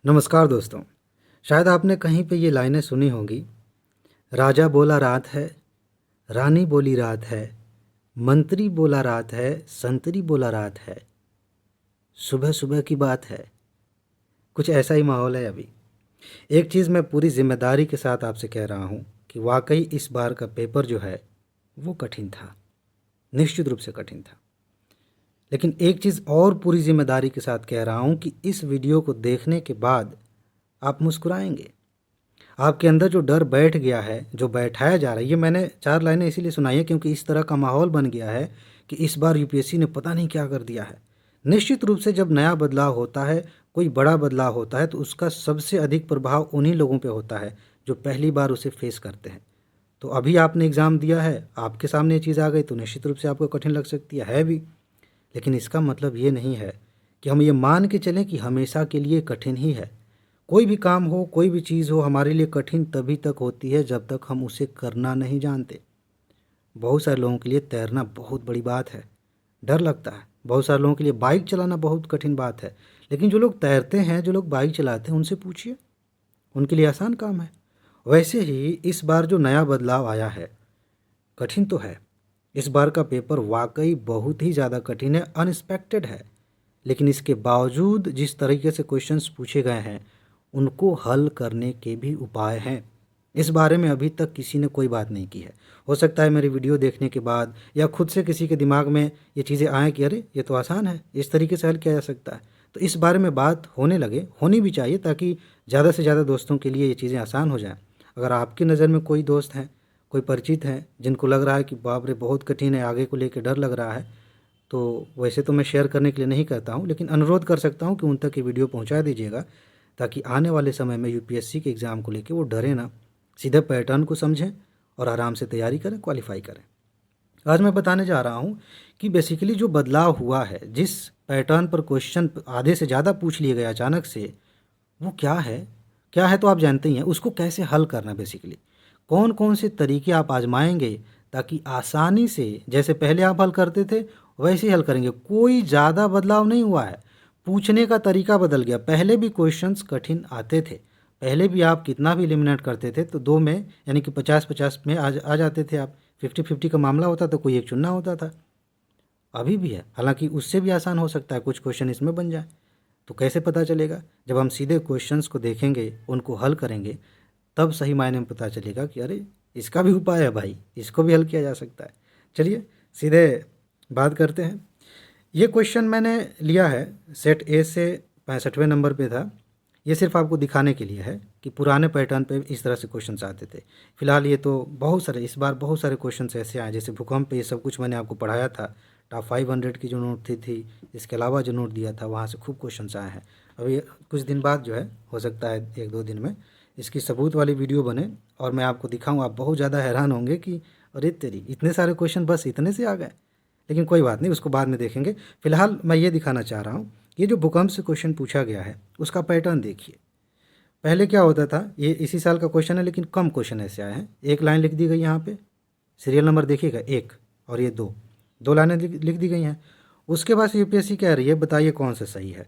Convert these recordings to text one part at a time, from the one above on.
नमस्कार दोस्तों। शायद आपने कहीं पे ये लाइनें सुनी होंगी। राजा बोला रात है, रानी बोली रात है, मंत्री बोला रात है, संतरी बोला रात है, सुबह सुबह की बात है। कुछ ऐसा ही माहौल है अभी। एक चीज़ मैं पूरी जिम्मेदारी के साथ आपसे कह रहा हूँ कि वाकई इस बार का पेपर जो है वो कठिन था, निश्चित रूप से कठिन था। लेकिन एक चीज़ और पूरी जिम्मेदारी के साथ कह रहा हूँ कि इस वीडियो को देखने के बाद आप मुस्कुराएंगे। आपके अंदर जो डर बैठ गया है, जो बैठाया जा रहा है, ये मैंने 4 लाइनें इसीलिए सुनाई है क्योंकि इस तरह का माहौल बन गया है कि इस बार यूपीएससी ने पता नहीं क्या कर दिया है। निश्चित रूप से जब नया बदलाव होता है, कोई बड़ा बदलाव होता है तो उसका सबसे अधिक प्रभाव उन्हीं लोगों पे होता है जो पहली बार उसे फेस करते हैं। तो अभी आपने एग्ज़ाम दिया है, आपके सामने ये चीज़ आ गई तो निश्चित रूप से आपको कठिन लग सकती है भी। लेकिन इसका मतलब ये नहीं है कि हम ये मान के चलें कि हमेशा के लिए कठिन ही है। कोई भी काम हो, कोई भी चीज़ हो, हमारे लिए कठिन तभी तक होती है जब तक हम उसे करना नहीं जानते। बहुत सारे लोगों के लिए तैरना बहुत बड़ी बात है, डर लगता है। बहुत सारे लोगों के लिए बाइक चलाना बहुत कठिन बात है। लेकिन जो लोग तैरते हैं, जो लोग बाइक चलाते हैं, उनसे पूछिए, उनके लिए आसान काम है। वैसे ही इस बार जो नया बदलाव आया है, कठिन तो है। इस बार का पेपर वाकई बहुत ही ज़्यादा कठिन है, अनएक्सपेक्टेड है। लेकिन इसके बावजूद जिस तरीके से क्वेश्चंस पूछे गए हैं, उनको हल करने के भी उपाय हैं। इस बारे में अभी तक किसी ने कोई बात नहीं की है। हो सकता है मेरी वीडियो देखने के बाद या खुद से किसी के दिमाग में ये चीज़ें आएँ कि अरे ये तो आसान है, इस तरीके से हल किया जा सकता है। तो इस बारे में बात होने लगे, होनी भी चाहिए ताकि ज़्यादा से ज़्यादा दोस्तों के लिए ये चीज़ें आसान हो जाएँ। अगर आपकी नज़र में कोई दोस्त हैं, कोई परिचित हैं जिनको लग रहा है कि बाप रे बहुत कठिन है, आगे को लेकर डर लग रहा है, तो वैसे तो मैं शेयर करने के लिए नहीं करता हूँ, लेकिन अनुरोध कर सकता हूँ कि उन तक ये वीडियो पहुँचा दीजिएगा ताकि आने वाले समय में यूपीएससी के एग्ज़ाम को लेके वो डरे ना, सीधे पैटर्न को समझें और आराम से तैयारी करें, क्वालिफाई करें। आज मैं बताने जा रहा हूँ कि बेसिकली जो बदलाव हुआ है, जिस पैटर्न पर क्वेश्चन आधे से ज़्यादा पूछ लिए गए अचानक से, वो क्या है? क्या है तो आप जानते ही हैं, उसको कैसे हल करना है बेसिकली। कौन-कौन से तरीके आप आज़माएँगे ताकि आसानी से जैसे पहले आप हल करते थे, वैसे ही हल करेंगे। कोई ज़्यादा बदलाव नहीं हुआ है, पूछने का तरीका बदल गया। पहले भी क्वेश्चंस कठिन आते थे, पहले भी आप कितना भी एलिमिनेट करते थे तो 2 में यानी कि 50-50 में आ जाते थे आप। 50-50 का मामला होता तो कोई एक चुनना होता था। अभी भी है, हालाँकि उससे भी आसान हो सकता है, कुछ क्वेश्चन इसमें बन जाए। तो कैसे पता चलेगा? जब हम सीधे क्वेश्चंस को देखेंगे, उनको हल करेंगे, तब सही मायने में पता चलेगा कि अरे! इसका भी उपाय है भाई, इसको भी हल किया जा सकता है। चलिए सीधे बात करते हैं। ये क्वेश्चन मैंने लिया है सेट ए से 65वें नंबर पे था। ये सिर्फ़ आपको दिखाने के लिए है कि पुराने पैटर्न पे इस तरह से क्वेश्चन्स आते थे। फिलहाल ये तो बहुत सारे, इस बार बहुत सारे क्वेश्चन्स ऐसे आए जैसे भूकंप पे, ये सब कुछ मैंने आपको पढ़ाया था। टॉप 500 की जो नोट थी, इसके अलावा जो नोट दिया था वहाँ से खूब क्वेश्चन्स आए हैं। अभी कुछ दिन बाद जो है, हो सकता है 1-2 दिन में इसकी सबूत वाली वीडियो बने और मैं आपको दिखाऊँ। आप बहुत ज़्यादा हैरान होंगे कि अरे तेरी! इतने सारे क्वेश्चन बस इतने से आ गए। लेकिन कोई बात नहीं, उसको बाद में देखेंगे। फिलहाल मैं ये दिखाना चाह रहा हूँ, ये जो भूकंप से क्वेश्चन पूछा गया है, उसका पैटर्न देखिए। पहले क्या होता था, ये इसी साल का क्वेश्चन है लेकिन कम क्वेश्चन ऐसे आए हैं। एक लाइन लिख दी गई यहाँ पे, सीरियल नंबर देखिएगा 1 और ये 2 लाइनें लिख दी गई हैं। उसके बाद यूपीएससी कह रही है बताइए कौन सा सही है?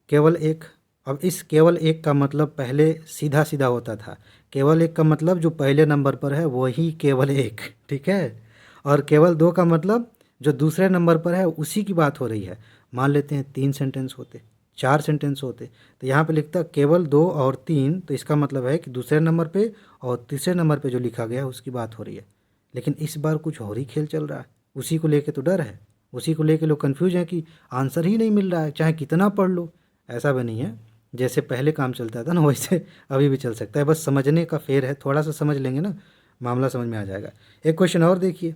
केवल 1। अब इस केवल 1 का मतलब पहले सीधा-सीधा होता था। केवल 1 का मतलब जो पहले नंबर पर है वही केवल 1, ठीक है? और केवल 2 का मतलब जो दूसरे नंबर पर है उसी की बात हो रही है। मान लेते हैं 3 सेंटेंस होते, 4 सेंटेंस होते, तो यहाँ पे लिखता केवल 2 और 3, तो इसका मतलब है कि दूसरे नंबर पे और तीसरे नंबर पे जो लिखा गया है उसकी बात हो रही है। लेकिन इस बार कुछ और ही खेल चल रहा है, उसी को लेके तो डर है, उसी को लेके लोग कन्फ्यूज़ हैं कि आंसर ही नहीं मिल रहा है, चाहे कितना पढ़ लो। ऐसा भी नहीं है, जैसे पहले काम चलता था ना वैसे अभी भी चल सकता है, बस समझने का फेर है, थोड़ा सा समझ लेंगे ना, मामला समझ में आ जाएगा। एक क्वेश्चन और देखिए,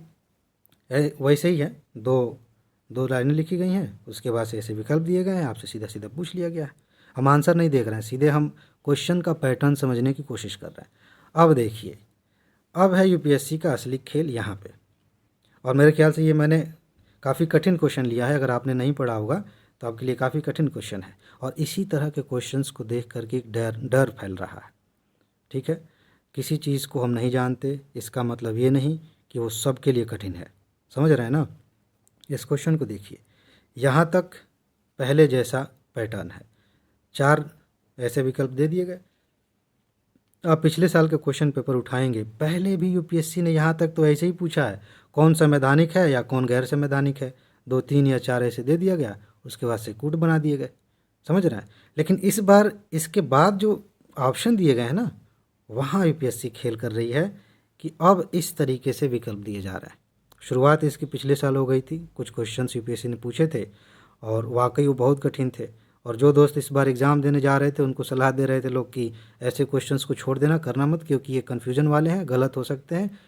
वैसे ही है, दो लाइनें लिखी गई हैं, उसके बाद से ऐसे विकल्प दिए गए हैं, आपसे सीधा सीधा पूछ लिया गया है। हम आंसर नहीं देख रहे हैं, सीधे हम क्वेश्चन का पैटर्न समझने की कोशिश कर रहे हैं। अब देखिए, अब है यूपीएससी का असली खेल यहाँ पे। और मेरे ख्याल से ये मैंने काफ़ी कठिन क्वेश्चन लिया है, अगर आपने नहीं पढ़ा होगा तो आपके लिए काफ़ी कठिन क्वेश्चन है। और इसी तरह के क्वेश्चंस को देख करके एक डर डर फैल रहा है, ठीक है? किसी चीज़ को हम नहीं जानते, इसका मतलब ये नहीं कि वो सबके लिए कठिन है। समझ रहे हैं ना? इस क्वेश्चन को देखिए, यहाँ तक पहले जैसा पैटर्न है। 4 ऐसे विकल्प दे दिए गए। आप पिछले साल के क्वेश्चन पेपर उठाएंगे, पहले भी यूपीएससी ने यहाँ तक तो ऐसे ही पूछा है, कौन संवैधानिक है या कौन गैर संवैधानिक है, 2 3 या 4 ऐसे दे दिया गया, उसके बाद से कूट बना दिए गए, समझ रहे हैं। लेकिन इस बार इसके बाद जो ऑप्शन दिए गए हैं ना, वहाँ यूपीएससी खेल कर रही है कि अब इस तरीके से विकल्प दिए जा रहे हैं। शुरुआत इसकी पिछले साल हो गई थी, कुछ क्वेश्चंस यूपीएससी ने पूछे थे और वाकई वो बहुत कठिन थे। और जो दोस्त इस बार एग्ज़ाम देने जा रहे थे उनको सलाह दे रहे थे लोग कि ऐसे क्वेश्चंस को छोड़ देना, करना मत, क्योंकि ये कन्फ्यूजन वाले हैं, गलत हो सकते हैं।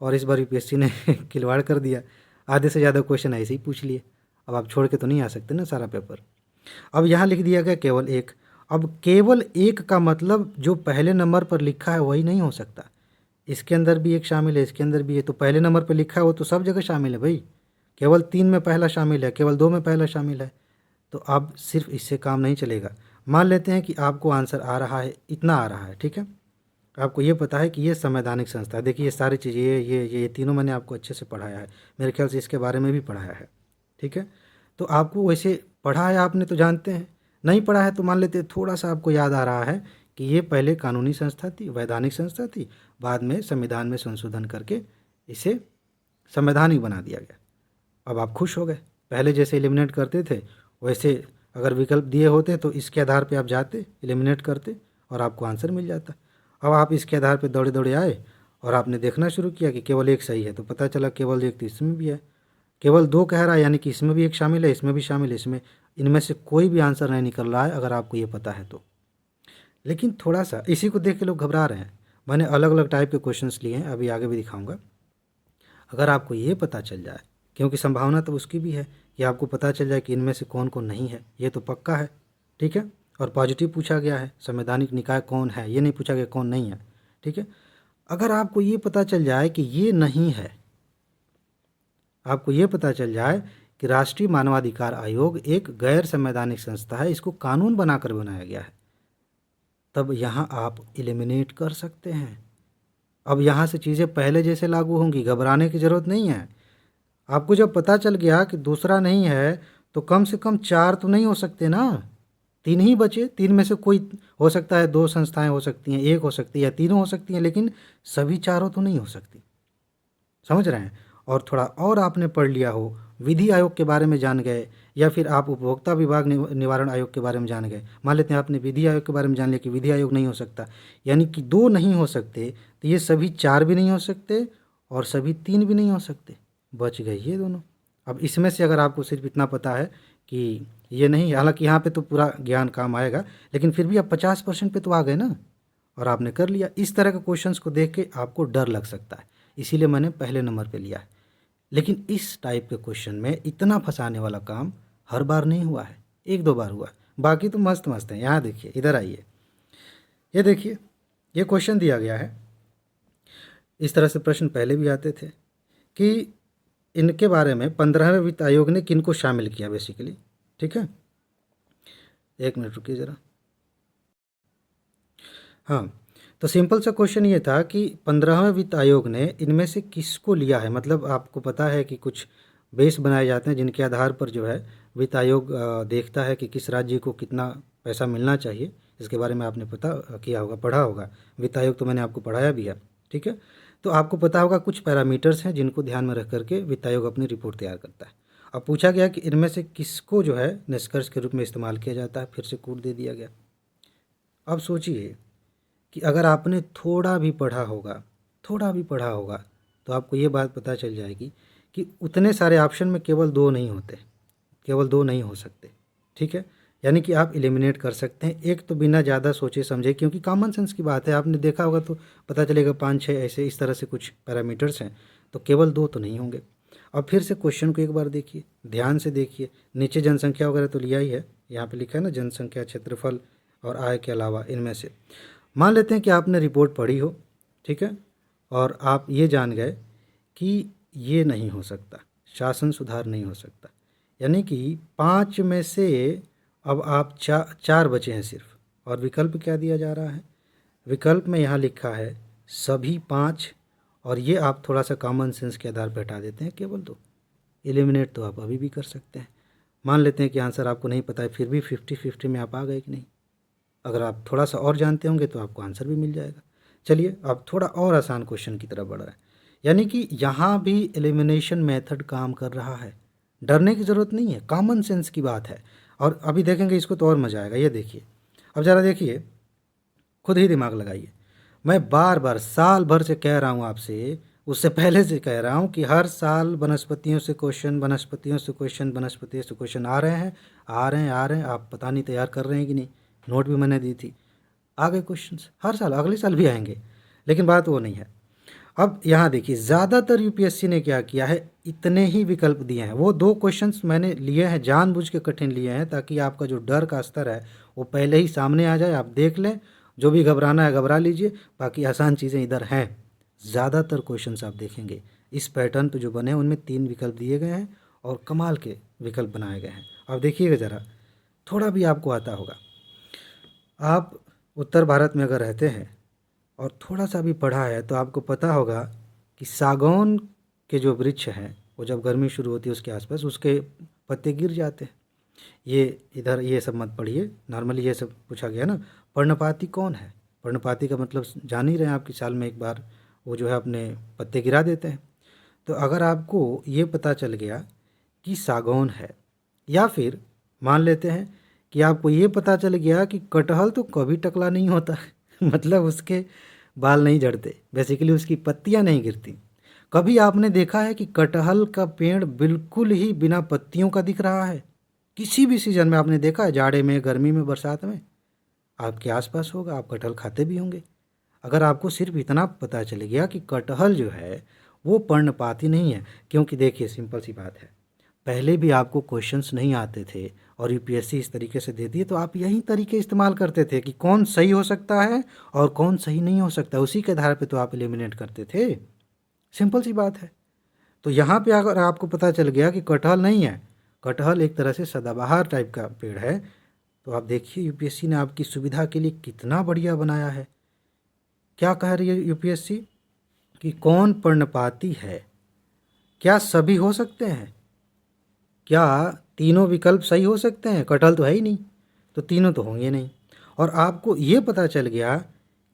और इस बार यूपीएससी ने खिलवाड़ कर दिया, आधे से ज़्यादा क्वेश्चन ऐसे ही पूछ लिए। अब आप छोड़ के तो नहीं आ सकते ना सारा पेपर। अब यहाँ लिख दिया गया केवल एक। अब केवल एक का मतलब जो पहले नंबर पर लिखा है वही नहीं हो सकता, इसके अंदर भी एक शामिल है, इसके अंदर भी है। तो पहले नंबर पर लिखा है वो तो सब जगह शामिल है भाई, केवल 3 में पहला शामिल है, केवल 2 में पहला शामिल है। तो अब सिर्फ इससे काम नहीं चलेगा। मान लेते हैं कि आपको आंसर आ रहा है, इतना आ रहा है, ठीक है, आपको ये पता है कि ये संवैधानिक संस्था है। देखिए ये सारी चीज़ें, ये तीनों मैंने आपको अच्छे से पढ़ाया है, मेरे ख्याल से इसके बारे में भी पढ़ाया है, ठीक है। तो आपको वैसे पढ़ा है आपने तो जानते हैं, नहीं पढ़ा है तो मान लेते थोड़ा सा आपको याद आ रहा है कि ये पहले कानूनी संस्था थी, वैधानिक संस्था थी, बाद में संविधान में संशोधन करके इसे संवैधानिक बना दिया गया। अब आप खुश हो गए, पहले जैसे एलिमिनेट करते थे वैसे अगर विकल्प दिए होते तो इसके आधार पे आप जाते, एलिमिनेट करते और आपको आंसर मिल जाता। अब आप इसके आधार पे दौड़े दौड़े आए और आपने देखना शुरू किया कि केवल एक सही है, तो पता चला केवल एक तो इसमें भी है, केवल 2 कह रहा है, यानी कि इसमें भी एक शामिल है, इसमें भी शामिल है, इसमें इनमें से कोई भी आंसर नहीं निकल रहा है अगर आपको ये पता है तो। लेकिन थोड़ा सा इसी को देख के लोग घबरा रहे हैं। मैंने अलग अलग टाइप के क्वेश्चंस लिए हैं, अभी आगे भी दिखाऊंगा। अगर आपको ये पता चल जाए, क्योंकि संभावना तो उसकी भी है कि आपको पता चल जाए कि इनमें से कौन कौन नहीं है, ये तो पक्का है, ठीक है। और पॉजिटिव पूछा गया है, संवैधानिक निकाय कौन है, ये नहीं पूछा गया कौन नहीं है, ठीक है। अगर आपको ये पता चल जाए कि ये नहीं है, आपको ये पता चल जाए कि राष्ट्रीय मानवाधिकार आयोग एक गैर संवैधानिक संस्था है, इसको कानून बनाकर बनाया गया है, तब यहाँ आप एलिमिनेट कर सकते हैं। अब यहाँ से चीज़ें पहले जैसे लागू होंगी, घबराने की ज़रूरत नहीं है। आपको जब पता चल गया कि दूसरा नहीं है तो कम से कम 4 तो नहीं हो सकते ना, 3 ही बचे। 3 में से कोई हो सकता है, 2 संस्थाएं हो सकती हैं, 1 हो सकती है या तीनों हो सकती हैं, लेकिन सभी चारों तो नहीं हो सकती, समझ रहे हैं। और थोड़ा और आपने पढ़ लिया हो, विधि आयोग के बारे में जान गए, या फिर आप उपभोक्ता विभाग निवारण आयोग के बारे में जान गए। मान लेते हैं आपने विधि आयोग के बारे में जान लिया कि विधि आयोग नहीं हो सकता, यानी कि 2 नहीं हो सकते, तो ये सभी 4 भी नहीं हो सकते और सभी 3 भी नहीं हो सकते, बच गए ये दोनों। अब इसमें से अगर आपको सिर्फ इतना पता है कि ये नहीं, हालांकि यहाँ पे तो पूरा ज्ञान काम आएगा, लेकिन फिर भी आप 50% पे तो आ गए ना, और आपने कर लिया। इस तरह के क्वेश्चंस को देख के आपको डर लग सकता है, इसीलिए मैंने पहले नंबर पे लिया है। लेकिन इस टाइप के क्वेश्चन में इतना फंसाने वाला काम हर बार नहीं हुआ है, 1 2 बार हुआ, बाकी तो मस्त मस्त है। यहाँ देखिए, इधर आइए, ये देखिए, ये क्वेश्चन दिया गया है। इस तरह से प्रश्न पहले भी आते थे कि इनके बारे में 15वें वित्त आयोग ने किनको शामिल किया बेसिकली, ठीक है। 1 मिनट रुकिए ज़रा। हाँ, तो सिंपल सा क्वेश्चन ये था कि 15वें वित्त आयोग ने इनमें से किसको लिया है। मतलब आपको पता है कि कुछ बेस बनाए जाते हैं जिनके आधार पर जो है वित्त आयोग देखता है कि किस राज्य को कितना पैसा मिलना चाहिए। इसके बारे में आपने पता किया होगा, पढ़ा होगा। वित्त आयोग तो मैंने आपको पढ़ाया भी है, ठीक है। तो आपको पता होगा कुछ पैरामीटर्स हैं जिनको ध्यान में रख करके वित्त आयोग अपनी रिपोर्ट तैयार करता है। अब पूछा गया कि इनमें से किसको जो है निष्कर्ष के रूप में इस्तेमाल किया जाता है, फिर से कूट दे दिया गया। अब सोचिए कि अगर आपने थोड़ा भी पढ़ा होगा, थोड़ा भी पढ़ा होगा, तो आपको ये बात पता चल जाएगी कि उतने सारे ऑप्शन में केवल 2 नहीं होते, केवल 2 नहीं हो सकते, ठीक है। यानी कि आप एलिमिनेट कर सकते हैं एक तो बिना ज़्यादा सोचे समझे, क्योंकि कॉमन सेंस की बात है, आपने देखा होगा तो पता चलेगा 5 6 ऐसे इस तरह से कुछ पैरामीटर्स हैं, तो केवल 2 तो नहीं होंगे। अब फिर से क्वेश्चन को एक बार देखिए, ध्यान से देखिए। नीचे जनसंख्या वगैरह तो लिया ही है, यहाँ पे लिखा है ना जनसंख्या, क्षेत्रफल और आय के अलावा इनमें से मान लेते हैं कि आपने रिपोर्ट पढ़ी हो, ठीक है, और आप ये जान गए कि ये नहीं हो सकता, शासन सुधार नहीं हो सकता, यानी कि 5 में से अब आप 4 बचे हैं सिर्फ। और विकल्प क्या दिया जा रहा है, विकल्प में यहाँ लिखा है सभी 5, और ये आप थोड़ा सा कॉमन सेंस के आधार पर हटा देते हैं केवल 2। एलिमिनेट तो आप अभी भी कर सकते हैं। मान लेते हैं कि आंसर आपको नहीं पता है, फिर भी 50-50 में आप आ गए कि नहीं। अगर आप थोड़ा सा और जानते होंगे तो आपको आंसर भी मिल जाएगा। चलिए अब थोड़ा और आसान क्वेश्चन की तरफ बढ़ रहा है, यानी कि यहाँ भी एलिमिनेशन मेथड काम कर रहा है। डरने की ज़रूरत नहीं है, कॉमन सेंस की बात है। और अभी देखेंगे इसको तो और मज़ा आएगा। ये देखिए, अब ज़रा देखिए, खुद ही दिमाग लगाइए। मैं बार बार साल भर से कह रहा हूँ आपसे, उससे पहले से कह रहा हूँ कि हर साल वनस्पतियों से क्वेश्चन, वनस्पतियों से क्वेश्चन, वनस्पतियों से क्वेश्चन आ रहे हैं, आ रहे हैं, आ रहे हैं। आप पता नहीं तैयार कर रहे हैं कि नहीं। नोट भी मैंने दी थी, आ गए क्वेश्चंस, हर साल, अगले साल भी आएंगे। लेकिन बात वो नहीं है। अब यहाँ देखिए, ज़्यादातर यूपीएससी ने क्या किया है, इतने ही विकल्प दिए हैं। वो 2 क्वेश्चंस मैंने लिए हैं, जानबूझ के कठिन लिए हैं, ताकि आपका जो डर का स्तर है वो पहले ही सामने आ जाए, आप देख लें। जो भी घबराना है घबरा लीजिए, बाकी आसान चीज़ें इधर हैं। ज़्यादातर क्वेश्चंस आप देखेंगे इस पैटर्न पे जो बने हैं, उनमें 3 विकल्प दिए गए हैं और कमाल के विकल्प बनाए गए हैं। अब देखिएगा ज़रा, थोड़ा भी आपको आता होगा। आप उत्तर भारत में अगर रहते हैं और थोड़ा सा भी पढ़ा है तो आपको पता होगा कि सागौन के जो वृक्ष हैं, वो जब गर्मी शुरू होती है उसके आसपास उसके पत्ते गिर जाते हैं। ये इधर ये सब मत पढ़िए, नॉर्मली ये सब पूछा गया ना। पर्णपाती कौन है? पर्णपाती का मतलब जान ही रहे हैं आप कि साल में एक बार वो जो है अपने पत्ते गिरा देते हैं। तो अगर आपको ये पता चल गया कि सागौन है, या फिर मान लेते हैं कि आपको ये पता चल गया कि कटहल तो कभी टकला नहीं होता मतलब उसके बाल नहीं झड़ते, बेसिकली उसकी पत्तियां नहीं गिरती। कभी आपने देखा है कि कटहल का पेड़ बिल्कुल ही बिना पत्तियों का दिख रहा है? किसी भी सीजन में आपने देखा है, जाड़े में, गर्मी में, बरसात में? आपके आसपास होगा, आप कटहल खाते भी होंगे। अगर आपको सिर्फ इतना पता चल गया कि कटहल जो है वो पर्णपाती नहीं है, क्योंकि देखिए सिंपल सी बात है, पहले भी आपको क्वेश्चंस नहीं आते थे और यूपीएससी इस तरीके से देती है, तो आप यही तरीके इस्तेमाल करते थे कि कौन सही हो सकता है और कौन सही नहीं हो सकता, उसी के आधार पे तो आप एलिमिनेट करते थे। सिंपल सी बात है। तो यहाँ पे अगर आपको पता चल गया कि कटहल नहीं है, कटहल एक तरह से सदाबहार टाइप का पेड़ है, तो आप देखिए यूपीएससी ने आपकी सुविधा के लिए कितना बढ़िया बनाया है। क्या कह रही है यूपीएससी कि कौन पर्णपाती है? क्या सभी हो सकते हैं? क्या तीनों विकल्प सही हो सकते हैं? कटहल तो है ही नहीं, तो तीनों तो होंगे नहीं। और आपको ये पता चल गया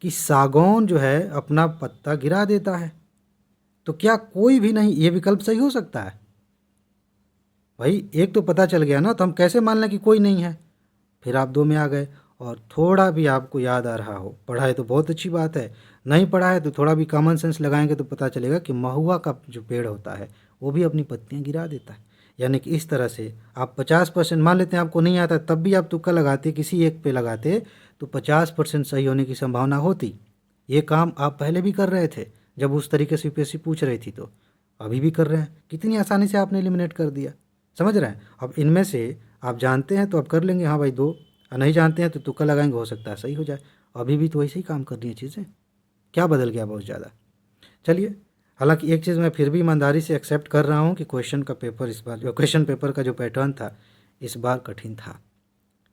कि सागौन जो है अपना पत्ता गिरा देता है, तो क्या कोई भी नहीं, ये विकल्प सही हो सकता है? भाई एक तो पता चल गया ना, तो हम कैसे मान लें कि कोई नहीं है? फिर आप 2 में आ गए। और थोड़ा भी आपको याद आ रहा हो, पढ़ा है तो बहुत अच्छी बात है, नहीं पढ़ा है तो थोड़ा भी कॉमन सेंस लगाएंगे तो पता चलेगा कि महुआ का जो पेड़ होता है वो भी अपनी पत्तियां गिरा देता है। यानी कि इस तरह से आप 50% मान लेते हैं, आपको नहीं आता तब भी आप तुक्का लगाते, किसी एक पे लगाते, तो 50% सही होने की संभावना होती। ये काम आप पहले भी कर रहे थे जब उस तरीके से यूपीएससी पूछ रही थी, तो अभी भी कर रहे हैं। कितनी आसानी से आपने एलिमिनेट कर दिया, समझ रहे हैं? अब इनमें से आप जानते हैं तो आप कर लेंगे, हाँ भाई 2, और नहीं जानते हैं तो तुक्का लगाएंगे, हो सकता है सही हो जाए। अभी भी तो वैसे ही काम कर रही हैं चीज़ें, क्या बदल गया बहुत ज़्यादा? चलिए, हालांकि एक चीज़ मैं फिर भी ईमानदारी से एक्सेप्ट कर रहा हूँ कि क्वेश्चन का पेपर इस बार, जो क्वेश्चन पेपर का जो पैटर्न था इस बार कठिन था।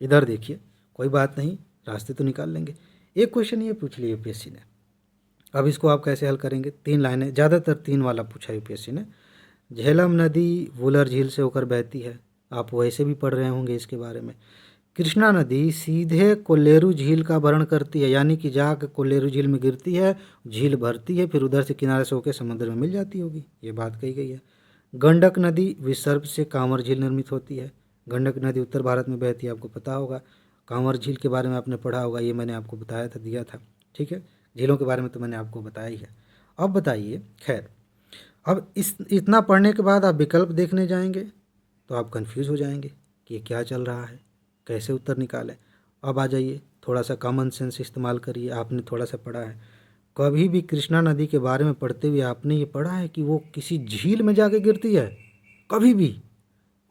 इधर देखिए, कोई बात नहीं, रास्ते तो निकाल लेंगे। एक क्वेश्चन ये पूछ लिया यूपीएससी ने, अब इसको आप कैसे हल करेंगे? 3 लाइनें, ज़्यादातर 3 वाला पूछा यूपीएससी ने। झेलम नदी वुलर झील से होकर बहती है, आप वैसे भी पढ़ रहे होंगे इसके बारे में। कृष्णा नदी सीधे कोल्लेरू झील का वर्ण करती है, यानी कि जाकर कोल्लेरू झील में गिरती है, झील भरती है, फिर उधर से किनारे से होकर समुद्र में मिल जाती होगी, ये बात कही गई है। गंडक नदी विसर्ग से कांवर झील निर्मित होती है। गंडक नदी उत्तर भारत में बहती है, आपको पता होगा। कांवर झील के बारे में आपने पढ़ा होगा, ये मैंने आपको बताया था, दिया था। ठीक है, झीलों के बारे में तो मैंने आपको बताया ही है। अब बताइए, खैर, अब इस इतना पढ़ने के बाद आप विकल्प देखने जाएंगे तो आप कंफ्यूज हो जाएंगे कि ये क्या चल रहा है, कैसे उत्तर निकालें। अब आ जाइए, थोड़ा सा कॉमन सेंस इस्तेमाल करिए। आपने थोड़ा सा पढ़ा है, कभी भी कृष्णा नदी के बारे में पढ़ते हुए आपने ये पढ़ा है कि वो किसी झील में जाके गिरती है? कभी भी।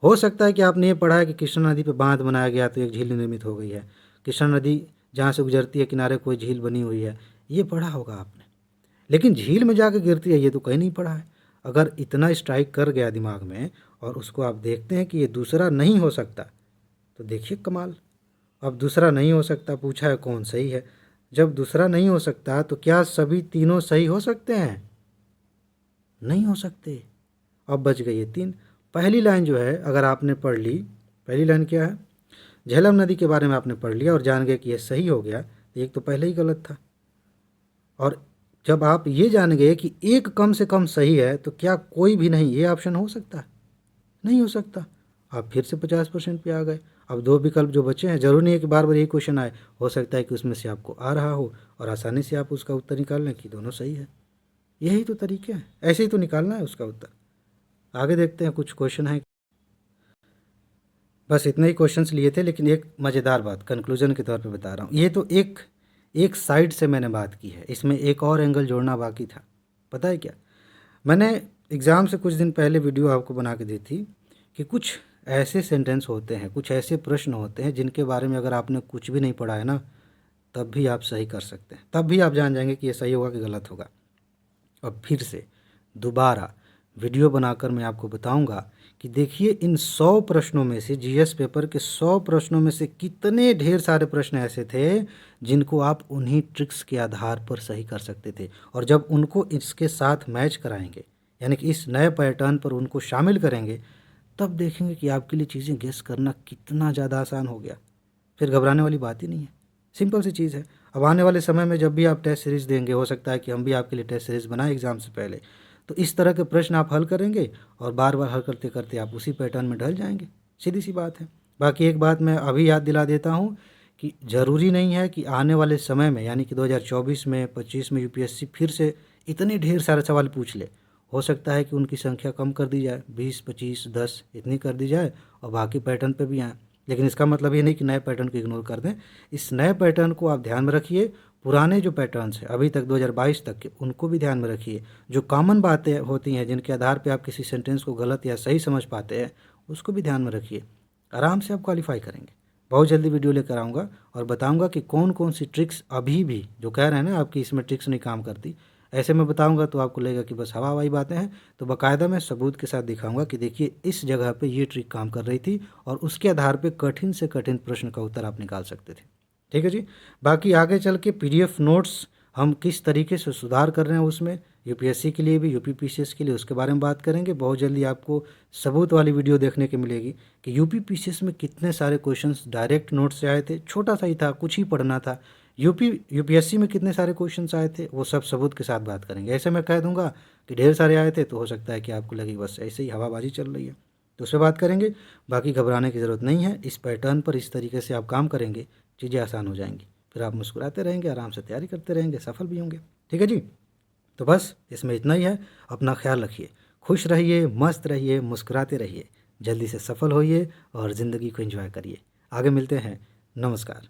हो सकता है कि आपने ये पढ़ा है कि कृष्णा नदी पे बांध बनाया गया तो एक झील निर्मित हो गई है, कृष्णा नदी जहाँ से गुजरती है किनारे कोई झील बनी हुई है, ये पढ़ा होगा आपने। लेकिन झील में जाके गिरती है ये तो कहीं नहीं पढ़ा है। अगर इतना स्ट्राइक कर गया दिमाग में और उसको आप देखते हैं कि ये दूसरा नहीं हो सकता, तो देखिए कमाल। अब दूसरा नहीं हो सकता पूछा है, कौन सही है? जब दूसरा नहीं हो सकता तो क्या सभी तीनों सही हो सकते हैं? नहीं हो सकते। अब बच गई ये 3। पहली लाइन जो है अगर आपने पढ़ ली, पहली लाइन क्या है? झेलम नदी के बारे में आपने पढ़ लिया और जान गए कि ये सही हो गया, तो एक तो पहले ही गलत था। और जब आप ये जान गए कि एक कम से कम सही है, तो क्या कोई भी नहीं ये ऑप्शन हो सकता है? नहीं हो सकता। आप फिर से 50% पे आ गए। अब दो विकल्प जो बचे हैं, जरूरी नहीं है कि बार बार यही क्वेश्चन आए, हो सकता है कि उसमें से आपको आ रहा हो और आसानी से आप उसका उत्तर निकाल लें कि दोनों सही है। यही तो तरीके हैं, ऐसे ही तो निकालना है उसका उत्तर। आगे देखते हैं, कुछ क्वेश्चन है। बस इतने ही क्वेश्चंस लिए थे, लेकिन एक मज़ेदार बात कंक्लूजन के तौर पे बता रहा हूँ। ये तो एक एक साइड से मैंने बात की है, इसमें एक और एंगल जोड़ना बाकी था। पता है क्या, मैंने एग्ज़ाम से कुछ दिन पहले वीडियो आपको बना के दी थी कि कुछ ऐसे सेंटेंस होते हैं, कुछ ऐसे प्रश्न होते हैं जिनके बारे में अगर आपने कुछ भी नहीं पढ़ा है ना, तब भी आप सही कर सकते हैं, तब भी आप जान जाएंगे कि ये सही होगा कि गलत होगा। अब फिर से दोबारा वीडियो बनाकर मैं आपको बताऊंगा कि देखिए इन 100 प्रश्नों में से, जीएस पेपर के 100 प्रश्नों में से कितने ढेर सारे प्रश्न ऐसे थे जिनको आप उन्हीं ट्रिक्स के आधार पर सही कर सकते थे। और जब उनको इसके साथ मैच कराएंगे, यानी कि इस नए पैटर्न पर उनको शामिल करेंगे, तब देखेंगे कि आपके लिए चीज़ें गेस करना कितना ज़्यादा आसान हो गया। फिर घबराने वाली बात ही नहीं है, सिंपल सी चीज़ है। अब आने वाले समय में जब भी आप टेस्ट सीरीज़ देंगे, हो सकता है कि हम भी आपके लिए टेस्ट सीरीज़ बनाएं एग्ज़ाम से पहले, तो इस तरह के प्रश्न आप हल करेंगे और बार बार हल करते करते आप उसी पैटर्न में ढल जाएंगे। सीधी सी बात है। बाकी एक बात मैं अभी याद दिला देता हूँ कि ज़रूरी नहीं है कि आने वाले समय में, यानी कि 2024 में 25 में यूपीएससी फिर से इतने ढेर सारे सवाल पूछ ले। हो सकता है कि उनकी संख्या कम कर दी जाए, 20, 25, 10 इतनी कर दी जाए और बाकी पैटर्न पे भी आए। लेकिन इसका मतलब ये नहीं कि नए पैटर्न को इग्नोर कर दें। इस नए पैटर्न को आप ध्यान में रखिए, पुराने जो पैटर्न्स हैं अभी तक 2022 तक के, उनको भी ध्यान में रखिए। जो कॉमन बातें होती हैं जिनके आधार पे आप किसी सेंटेंस को गलत या सही समझ पाते हैं, उसको भी ध्यान में रखिए। आराम से आप क्वालिफाई करेंगे। बहुत जल्दी वीडियो लेकर आऊँगा और बताऊँगा कि कौन कौन सी ट्रिक्स अभी भी, जो कह रहे हैं ना आपकी इसमें ट्रिक्स नहीं काम करती, ऐसे में बताऊंगा तो आपको लगेगा कि बस हवा हवाई बातें हैं। तो बाकायदा मैं सबूत के साथ दिखाऊंगा कि देखिए इस जगह पे ये ट्रिक काम कर रही थी और उसके आधार पे कठिन से कठिन प्रश्न का उत्तर आप निकाल सकते थे। ठीक है जी। बाकी आगे चल के पीडीएफ नोट्स हम किस तरीके से सुधार कर रहे हैं उसमें, यूपीएससी के लिए भी, यूपी पीसीएस के लिए, उसके बारे में बात करेंगे। बहुत जल्दी आपको सबूत वाली वीडियो देखने को मिलेगी कि यूपी पीसीएस में कितने सारे क्वेश्चंस डायरेक्ट नोट से आए थे, छोटा सा ही था, कुछ ही पढ़ना था। यूपीएससी में कितने सारे क्वेश्चंस आए थे, वो सब सबूत के साथ बात करेंगे। ऐसे मैं कह दूंगा कि ढेर सारे आए थे तो हो सकता है कि आपको लगे बस ऐसे ही हवाबाजी चल रही है, तो उस पर बात करेंगे। बाकी घबराने की ज़रूरत नहीं है, इस पैटर्न पर इस तरीके से आप काम करेंगे, चीज़ें आसान हो जाएंगी। फिर आप मुस्कुराते रहेंगे, आराम से तैयारी करते रहेंगे, सफल भी होंगे। ठीक है जी। तो बस इसमें इतना ही है। अपना ख्याल रखिए, खुश रहिए, मस्त रहिए, मुस्कुराते रहिए, जल्दी से सफल होइए और ज़िंदगी को एंजॉय करिए। आगे मिलते हैं। नमस्कार।